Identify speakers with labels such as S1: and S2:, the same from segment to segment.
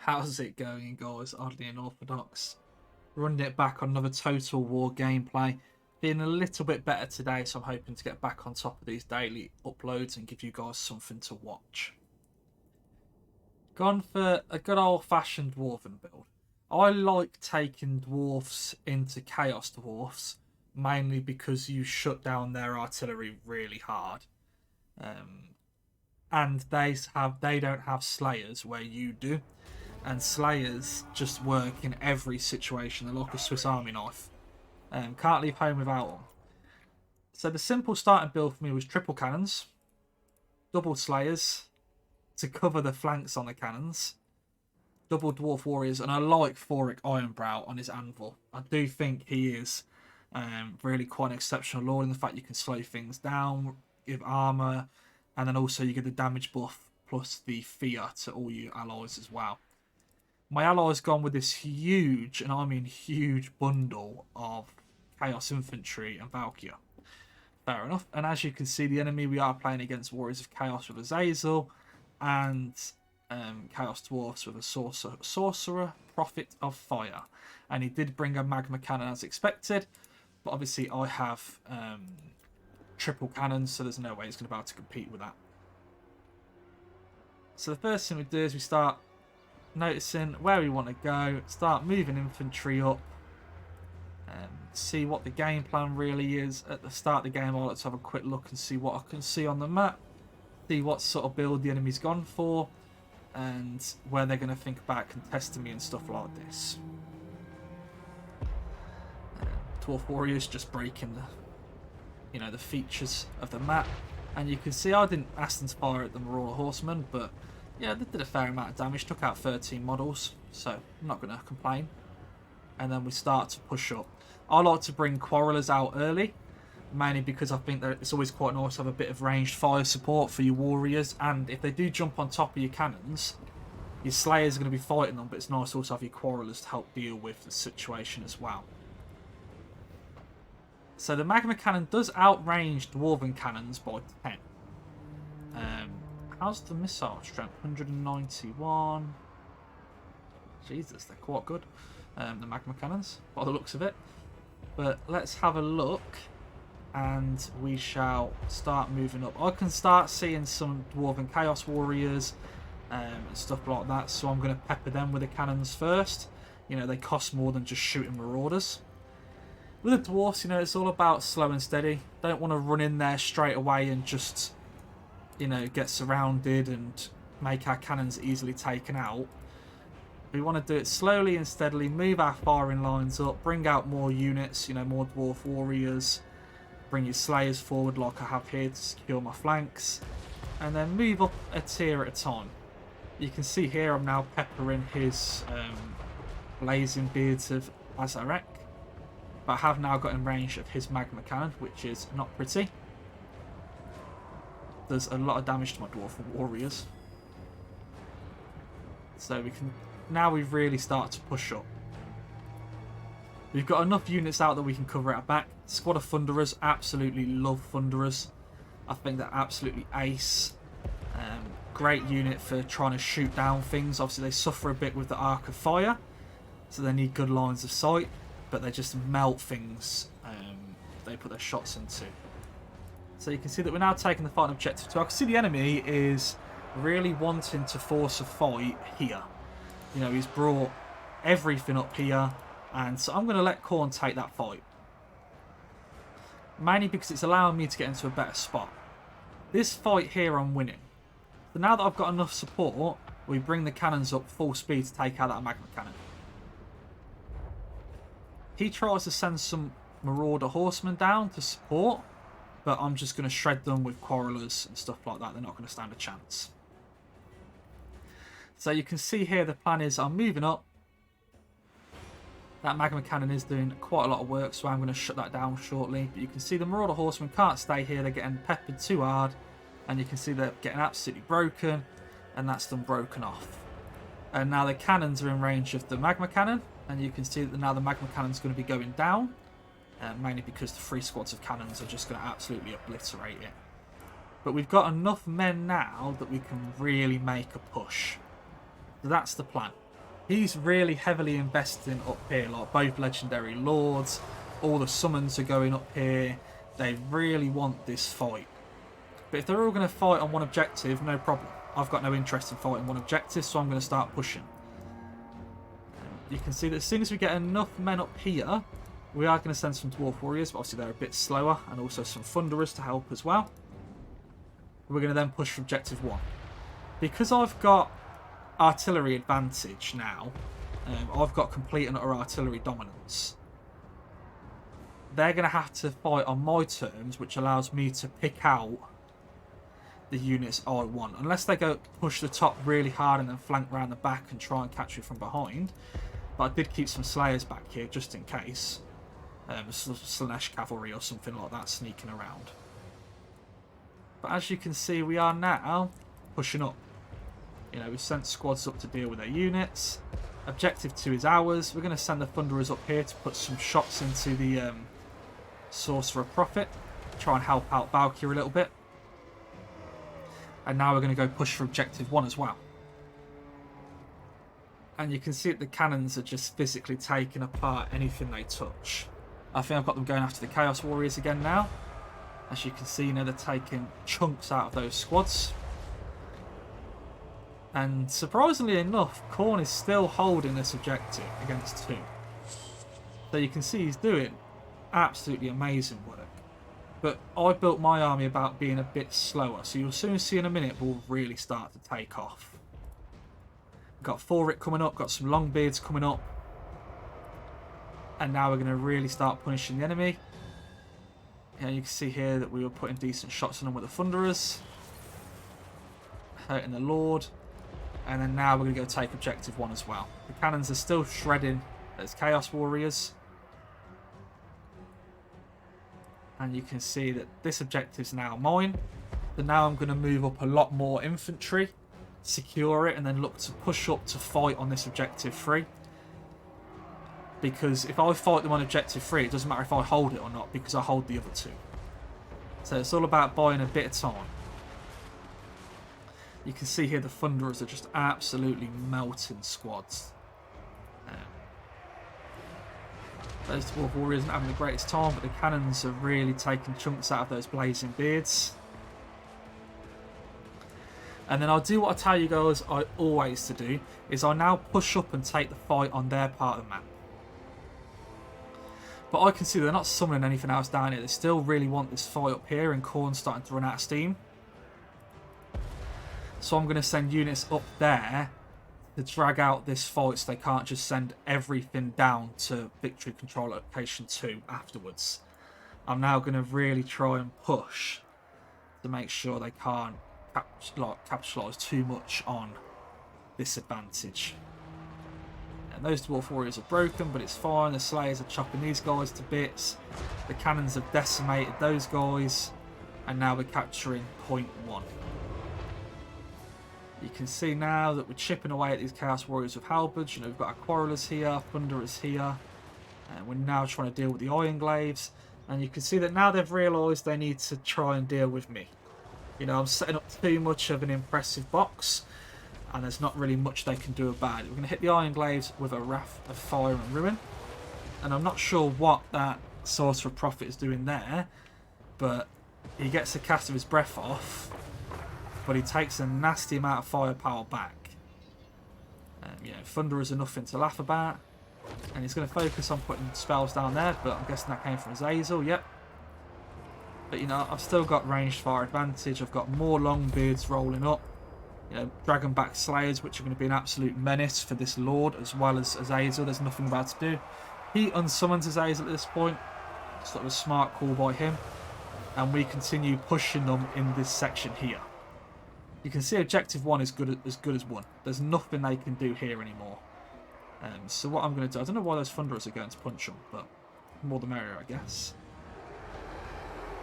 S1: How's it going, guys? Oddly unorthodox. Running it back on another Total War gameplay. Feeling a little bit better today, so I'm hoping to get back on top of these daily uploads and give you guys something to watch. Gone for a good old-fashioned Dwarven build. I like taking Dwarfs into Chaos Dwarfs, mainly because you shut down their artillery really hard. And they don't have Slayers where you do. And Slayers just work in every situation. They're like a Swiss Army knife. Can't leave home without them. So the simple starting build for me was triple cannons, double Slayers to cover the flanks on the cannons, double Dwarf Warriors, and I like Thoric Ironbrow on his anvil. I do think he is really quite an exceptional lord in the fact you can slow things down, give armour, and then also you get the damage buff plus the fear to all your allies as well. My ally's gone with this huge, and I mean huge, bundle of Chaos Infantry and Valkyr. Fair enough. And as you can see, the enemy we are playing against Warriors of Chaos with Azazel and Chaos Dwarfs with a Sorcerer Prophet of Fire. And he did bring a Magma Cannon as expected, but obviously I have triple cannons, so there's no way he's going to be able to compete with that. So the first thing we do is we start noticing where we want to go, start moving infantry up, see what the game plan really is. At the start of the game, I like to have a quick look and see what I can see on the map, see what sort of build the enemy's gone for, and where they're going to think about contesting me and stuff like this. Dwarf Warriors just breaking the features of the map, and you can see I didn't ask them to fire at the Marauder Horsemen, but yeah, they did a fair amount of damage, took out 13 models, so I'm not going to complain. And then we start to push up. I like to bring Quarrelers out early, mainly because I think that it's always quite nice to have a bit of ranged fire support for your warriors, and if they do jump on top of your cannons, your Slayers are going to be fighting them, but it's nice to also have your Quarrelers to help deal with the situation as well. So the Magma Cannon does outrange Dwarven Cannons by 10. How's the missile strength? 191. Jesus, they're quite good, the Magma Cannons, by the looks of it. But let's have a look, and we shall start moving up. I can start seeing some Dwarven Chaos Warriors and stuff like that, so I'm going to pepper them with the cannons first. They cost more than just shooting Marauders. With the Dwarfs, it's all about slow and steady. Don't want to run in there straight away and just get surrounded and make our cannons easily taken out. We want to do it slowly and steadily, move our firing lines up, bring out more units, more Dwarf Warriors, bring your Slayers forward like I have here to secure my flanks, and then move up a tier at a time. You can see here I'm now peppering his blazing beards of Azarek, but I have now got in range of his Magma Cannon, which is not pretty. Does a lot of damage to my Dwarf Warriors. So now we really start to push up. We've got enough units out that we can cover our back. Squad of Thunderers, absolutely love Thunderers. I think they're absolutely ace. Great unit for trying to shoot down things. Obviously they suffer a bit with the Arc of Fire, so they need good lines of sight, but they just melt things they put their shots into. So you can see that we're now taking the fighting objective 2. I can see the enemy is really wanting to force a fight here. He's brought everything up here, and so I'm going to let Khorne take that fight. Mainly because it's allowing me to get into a better spot. This fight here I'm winning. So now that I've got enough support, we bring the cannons up full speed to take out that Magma Cannon. He tries to send some Marauder Horsemen down to support, but I'm just going to shred them with Quarrelers and stuff like that. They're not going to stand a chance. So you can see here the plan is I'm moving up. That Magma Cannon is doing quite a lot of work, so I'm going to shut that down shortly. But you can see the Marauder Horsemen can't stay here. They're getting peppered too hard. And you can see they're getting absolutely broken. And that's them broken off. And now the cannons are in range of the Magma Cannon. And you can see that now the Magma Cannon's going to be going down. Mainly because the 3 squads of cannons are just going to absolutely obliterate it. But we've got enough men now that we can really make a push. So that's the plan. He's really heavily investing up here, like both legendary lords, all the summons are going up here. They really want this fight. But if they're all going to fight on one objective, no problem. I've got no interest in fighting one objective, so I'm going to start pushing. You can see that as soon as we get enough men up here, we are going to send some Dwarf Warriors, but obviously they're a bit slower, and also some Thunderers to help as well. We're going to then push for objective 1. Because I've got artillery advantage now, I've got complete and utter artillery dominance. They're going to have to fight on my terms, which allows me to pick out the units I want. Unless they go push the top really hard and then flank round the back and try and catch you from behind. But I did keep some Slayers back here just in case. Slanesh cavalry or something like that sneaking around. But as you can see, we are now pushing up. You know, we've sent squads up to deal with their units. Objective 2 is ours. We're going to send the Thunderers up here to put some shots into the Sorcerer Prophet. Try and help out Valkyrie a little bit. And now we're going to go push for objective 1 as well. And you can see that the cannons are just physically taking apart anything they touch. I think I've got them going after the Chaos Warriors again now. As you can see, you know, they're taking chunks out of those squads. And surprisingly enough, Khorne is still holding this objective against 2. So you can see he's doing absolutely amazing work. But I built my army about being a bit slower, so you'll soon see in a minute we'll really start to take off. Got Thoric coming up, got some Longbeards coming up. And now we're going to really start punishing the enemy. And you can see here that we were putting decent shots on them with the Thunderers. Hurting the Lord. And then now we're going to go take objective 1 as well. The cannons are still shredding those Chaos Warriors. And you can see that this objective is now mine. So now I'm going to move up a lot more infantry, secure it, and then look to push up to fight on this objective 3. Because if I fight them on objective 3, it doesn't matter if I hold it or not, because I hold the other 2. So it's all about buying a bit of time. You can see here the Thunderers are just absolutely melting squads. Those Dwarf Warriors aren't having the greatest time, but the cannons are really taking chunks out of those blazing beards. And then I'll do what I tell you guys I always to do, is I now push up and take the fight on their part of the map. But I can see they're not summoning anything else down here. They still really want this fight up here, and Khorne's starting to run out of steam. So I'm going to send units up there to drag out this fight so they can't just send everything down to Victory Control Location 2 afterwards. I'm now going to really try and push to make sure they can't capitalise too much on this advantage. And those Dwarf Warriors are broken, but it's fine. The Slayers are chopping these guys to bits. The cannons have decimated those guys. And now we're capturing point 1. You can see now that we're chipping away at these Chaos Warriors with halberds. You know, we've got our Quarrelers here, Thunderers here. And we're now trying to deal with the Ironglaives. And you can see that now they've realised they need to try and deal with me. You know, I'm setting up too much of an impressive box. And there's not really much they can do about it. We're going to hit the Ironglaives with a Wrath of Fire and Ruin. And I'm not sure what that Sorcerer Prophet is doing there. But he gets the cast of his breath off. But he takes a nasty amount of firepower back. You know, Thunderers are nothing to laugh about. And he's going to focus on putting spells down there. But I'm guessing that came from Azazel, yep. But you know, I've still got ranged fire advantage. I've got more Longbeards rolling up. You know, Dragonback Slayers, which are going to be an absolute menace for this Lord, as well as Azazel. There's nothing about to do. He unsummons Azazel at this point. Sort of a smart call by him. And we continue pushing them in this section here. You can see objective 1 is as good as 1. There's nothing they can do here anymore. So what I'm going to do, I don't know why those Thunderers are going to punch them, but more the merrier, I guess.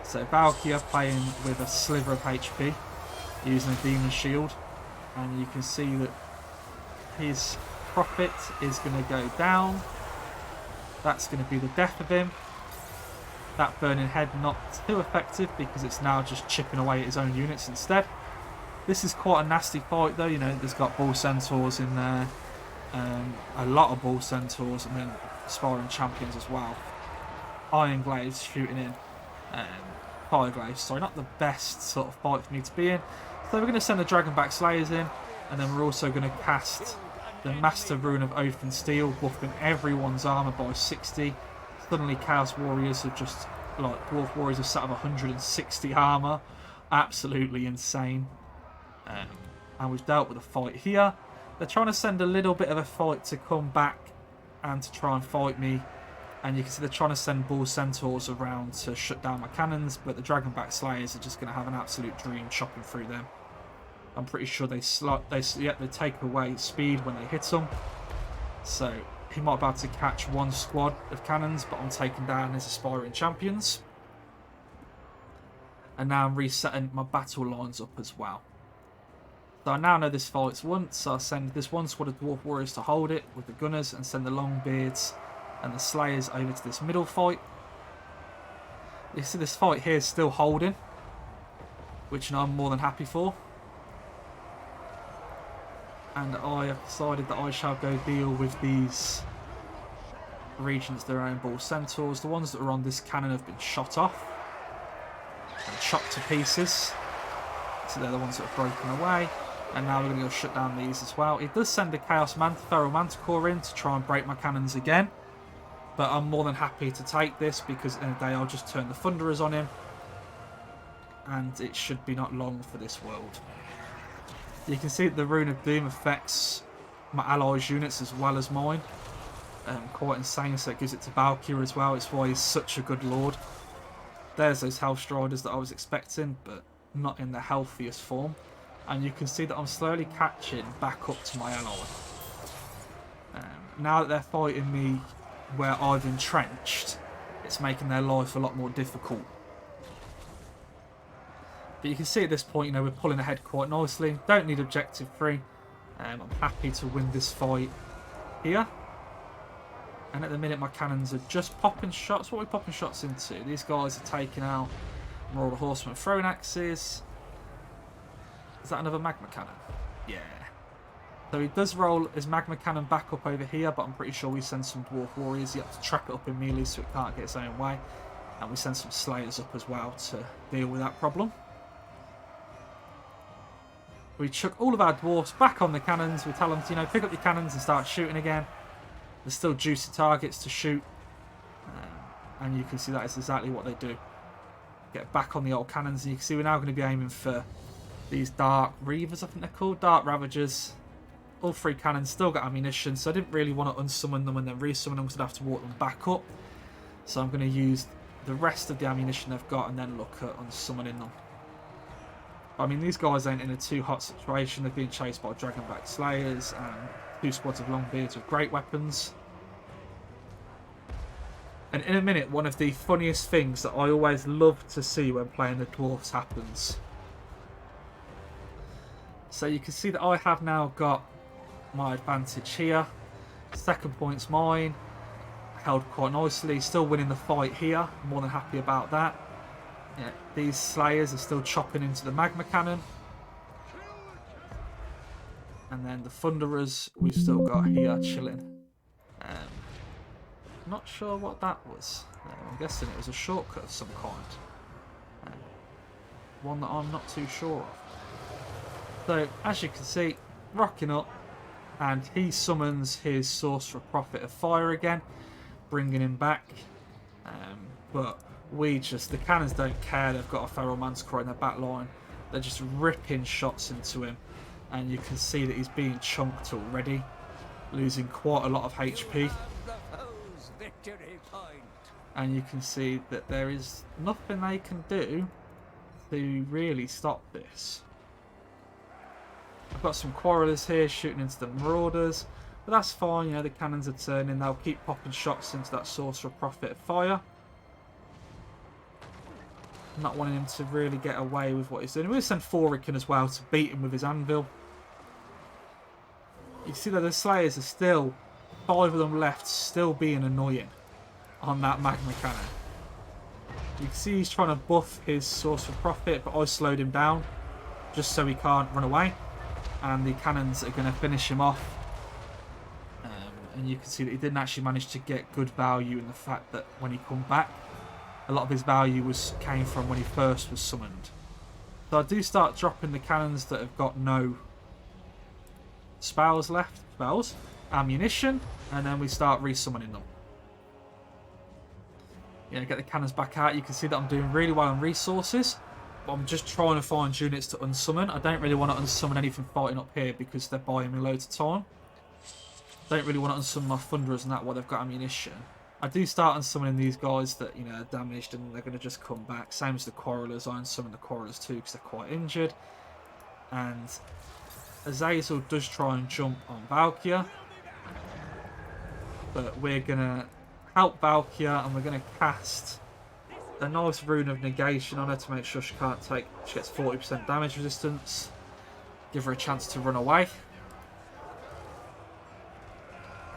S1: So Valkyrie playing with a sliver of HP, using a Demon Shield. And you can see that his Prophet is going to go down. That's going to be the death of him. That Burning Head not too effective because it's now just chipping away at his own units instead. This is quite a nasty fight though, you know, there's got Bull Centaurs in there. a lot of Bull Centaurs, and then Aspiring Champions as well. Iron Glaives shooting in. Fire Glaives, sorry, not the best sort of fight for me to be in. So we're going to send the Dragonback Slayers in, and then we're also going to cast the Master Rune of Oath and Steel, buffing everyone's armour by 60. Suddenly Chaos Warriors are just, like, Dwarf Warriors are set of 160 armour. Absolutely insane. And we've dealt with a fight here. They're trying to send a little bit of a fight to come back and to try and fight me. And you can see they're trying to send Bull Centaurs around to shut down my cannons, but the Dragonback Slayers are just going to have an absolute dream chopping through them. I'm pretty sure they take away speed when they hit them. So he might be able to catch one squad of cannons, but I'm taking down his Aspiring Champions. And now I'm resetting my battle lines up as well. So I now know this fight's won, so I'll send this one squad of Dwarf Warriors to hold it with the Gunners, and send the Longbeards and the Slayers over to this middle fight. You see this fight here is still holding, which I'm more than happy for. And I have decided that I shall go deal with these Regents, their own Bull Centaurs. The ones that are on this cannon have been shot off and chopped to pieces. So they're the ones that have broken away. And now we're going to go shut down these as well. It does send a Feral Manticore in to try and break my cannons again. But I'm more than happy to take this, because in a day I'll just turn the Thunderers on him. And it should be not long for this world. You can see that the Rune of Doom affects my allies' units as well as mine. Quite insane, so it gives it to Valkyr as well. It's why he's such a good lord. There's those Hellstriders that I was expecting, but not in the healthiest form. And you can see that I'm slowly catching back up to my ally. Now that they're fighting me where I've entrenched, it's making their life a lot more difficult. But you can see at this point, you know, we're pulling ahead quite nicely. Don't need objective 3. I'm happy to win this fight here. And at the minute, my cannons are just popping shots. What are we popping shots into? These guys are taking out more of the Horsemen throwing axes. Is that another Magma Cannon? Yeah. So he does roll his Magma Cannon back up over here, but I'm pretty sure we send some Dwarf Warriors. You have to trap it up in melee so it can't get its own way. And we send some Slayers up as well to deal with that problem. We chuck all of our Dwarfs back on the cannons. We tell them to, you know, pick up your cannons and start shooting again. There's still juicy targets to shoot. And you can see that is exactly what they do. Get back on the old cannons. And you can see we're now going to be aiming for these Dark Reavers, I think they're called. Dark Ravagers. All 3 cannons still got ammunition. So I didn't really want to unsummon them and then resummon them, because I'd have to walk them back up. So I'm going to use the rest of the ammunition they've got and then look at unsummoning them. I mean, these guys ain't in a too hot situation. They're being chased by Dragonback Slayers and 2 squads of Longbeards with great weapons. And in a minute, one of the funniest things that I always love to see when playing the Dwarves happens. So you can see that I have now got my advantage here. Second point's mine. Held quite nicely. Still winning the fight here. More than happy about that. Yeah, these Slayers are still chopping into the Magma Cannon. And then the Thunderers we've still got here chilling. Not sure what that was. I'm guessing it was a shortcut of some kind. One that I'm not too sure of. So, as you can see, rocking up. And he summons his Sorcerer Prophet of Fire again, bringing him back. But the cannons don't care. They've got a Feral Manticore in their back line. They're just ripping shots into him. And you can see that he's being chunked already, losing quite a lot of HP. And you can see that there is nothing they can do to really stop this. I've got some Quarrelers here shooting into the Marauders, but that's fine, you know, the cannons are turning. They'll keep popping shots into that Sorcerer Prophet of Fire. Not wanting him to really get away with what he's doing. We'll send Thorican as well to beat him with his anvil. You see that the Slayers are still, 5 of them left, still being annoying on that Magma Cannon. You can see he's trying to buff his Sorcerer Prophet, but I slowed him down just so he can't run away. And the cannons are going to finish him off. And you can see that he didn't actually manage to get good value in the fact that when he come back, a lot of his value came from when he first was summoned. So I do start dropping the cannons that have got no spells left, ammunition, and then we start resummoning them. Yeah, get the cannons back out. You can see that I'm doing really well on resources. But I'm just trying to find units to unsummon. I don't really want to unsummon anything fighting up here because they're buying me loads of time. Don't really want to unsummon my Thunderers and that while they've got ammunition. I do start unsummoning these guys that, you know, are damaged and they're going to just come back. Same as the Quarrelers. I unsummon the Quarrelers too because they're quite injured. And Azazel does try and jump on Valkyria. But we're going to help Valkyria and we're going to cast a nice rune of negation on her to make sure she can't take. She gets 40% damage resistance. Give her a chance to run away.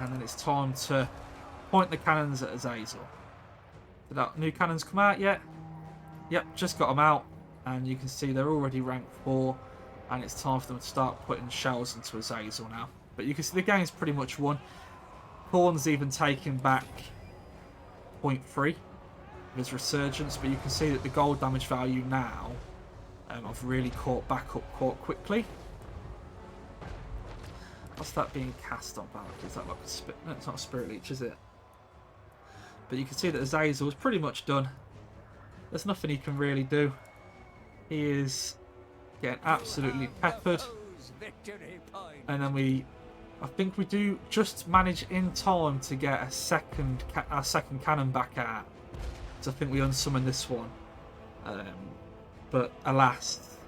S1: And then it's time to point the cannons at Azazel. Did that new cannons come out yet? Yep, just got them out. And you can see they're already rank 4. And it's time for them to start putting shells into Azazel now. But you can see the game's pretty much won. Khorne's even taken back 0.3. His resurgence, but you can see that the gold damage value now I've really caught back up quite quickly. What's that being cast on back? Is that like a spirit? No, it's not a spirit leech, is it? But you can see that Azazel is pretty much done. There's nothing he can really do. He is getting absolutely peppered. And then I think we do just manage in time to get our second cannon back out. I think we unsummon this one, but alas,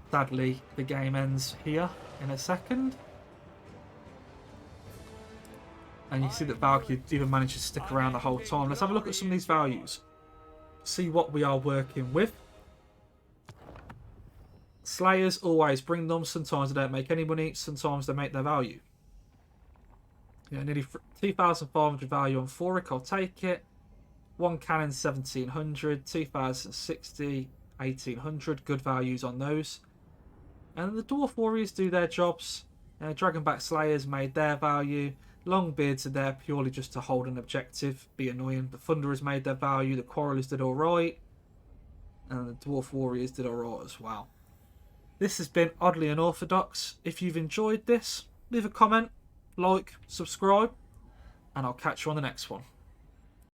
S1: sadly the game ends here in a second. And you see that Valkyrie even managed to stick around the whole time. Let's have a look at some of these values, see what we are working with. Slayers, always bring them. Sometimes they don't make any money, sometimes they make their value. Yeah, nearly 2,500 value on Forik, I'll take it. One cannon 1700, 2060, 1800, good values on those. And the Dwarf Warriors do their jobs. Dragonback Slayers made their value. Longbeards are there purely just to hold an objective, be annoying. The Thunderers made their value, the Quarrelers did alright. And the Dwarf Warriors did alright as well. This has been Oddly Unorthodox. If you've enjoyed this, leave a comment, like, subscribe, and I'll catch you on the next one.